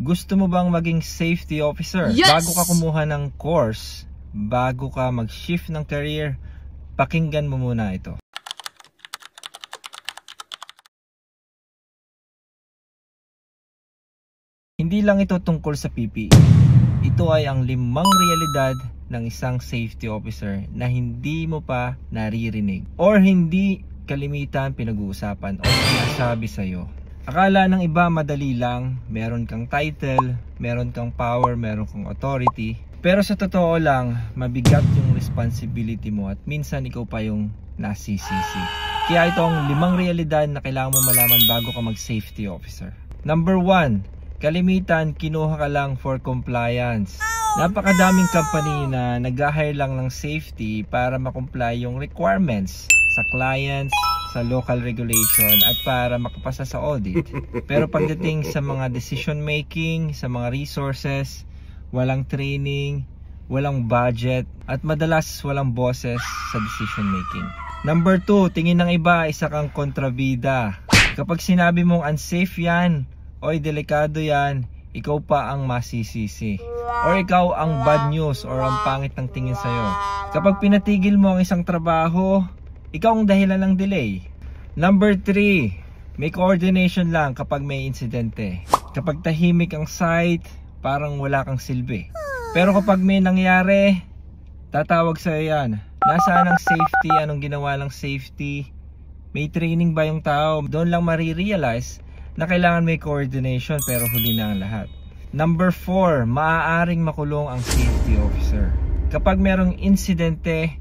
Gusto mo bang maging safety officer? Yes! Bago ka kumuha ng course, bago ka mag-shift ng career, pakinggan mo muna ito. Hindi lang ito tungkol sa PPE. Ito ay ang 5 realidad ng isang safety officer na hindi mo pa naririnig or hindi kalimitan pinag-uusapan o sinasabi sa'yo. Akala ng iba madali lang, meron kang title, meron kang power, meron kang authority. Pero sa totoo lang, mabigat yung responsibility mo at minsan ikaw pa yung nasisisi. Kaya ito ang 5 realidad na kailangan mo malaman bago ka mag-safety officer. Number 1, kalimitan kinuha ka lang for compliance. Napakadaming company na nag-hire lang ng safety para makomply yung requirements sa clients, sa local regulation at para makapasa sa audit. Pero pagdating sa mga decision making, sa mga resources, walang training, walang budget at madalas walang bosses sa decision making. Number 2, tingin ng iba isa kang kontrabida. Kapag sinabi mong unsafe yan, oy delikado yan, ikaw pa ang masisisi. Or ikaw ang bad news or ang pangit ng tingin sa'yo. Kapag pinatigil mo ang isang trabaho, ikaw ang dahilan ng delay. Number 3, may coordination lang kapag may insidente. Kapag tahimik ang site, parang wala kang silbi. Pero kapag may nangyari, tatawag sa'yo yan. Nasaan ang safety? Anong ginawa ng safety? May training ba yung tao? Doon lang marirealize na kailangan may coordination pero huli na ang lahat. Number 4, maaaring makulong ang safety officer. Kapag merong insidente,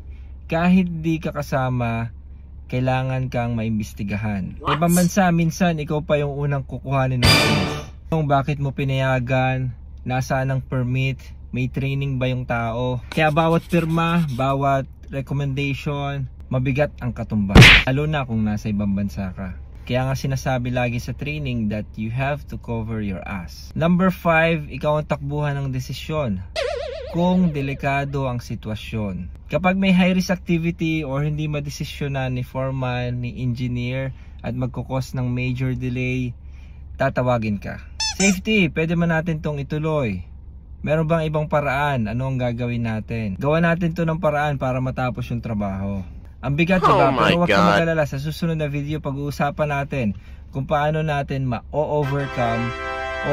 kahit di ka kasama, kailangan kang maimbestigahan. Sa ibang bansa, minsan ikaw pa yung unang kukuhanin ng case. Kung bakit mo pinayagan, nasaan ang permit, may training ba yung tao. Kaya bawat firma, bawat recommendation, mabigat ang katumbas. Lalo na kung nasa ibang bansa ka. Kaya nga sinasabi lagi sa training that you have to cover your ass. Number 5, ikaw ang takbuhan ng desisyon kung delikado ang sitwasyon. Kapag may high risk activity or hindi madesisyonan ni foreman, ni engineer at magkukos ng major delay, tatawagin ka. Safety, pwede man natin tong ituloy. Meron bang ibang paraan? Ano ang gagawin natin? Gawa natin to ng paraan para matapos yung trabaho. Ang bigat, diba? Pero huwag kang mag-alala. Sa susunod na video, pag-uusapan natin kung paano natin ma-overcome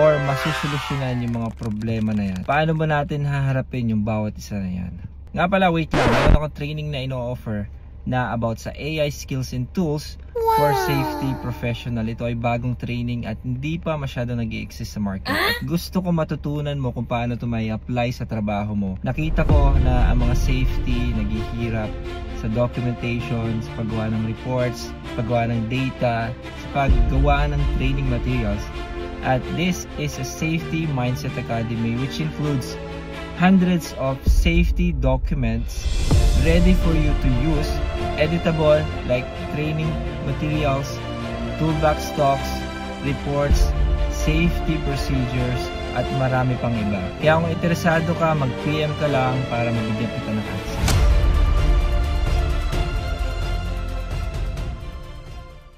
or masusolusyonan yung mga problema na yan. Paano ba natin haharapin yung bawat isa na yan? Nga pala, wait lang. Mayroon akong training na ino-offer na about sa AI skills and tools for safety professional. Ito ay bagong training at hindi pa masyado nag-i-exist sa market. At gusto ko matutunan mo kung paano ito may apply sa trabaho mo. Nakita ko na ang mga safety naghihirap sa documentation, sa paggawa ng reports, paggawa ng data, sa paggawa ng training materials. At this is a Safety Mindset Academy which includes hundreds of safety documents ready for you to use, editable like training materials, toolbox talks, reports, safety procedures, at marami pang iba. Kaya kung interesado ka, mag-PM ka lang para mabigyan kita ng access.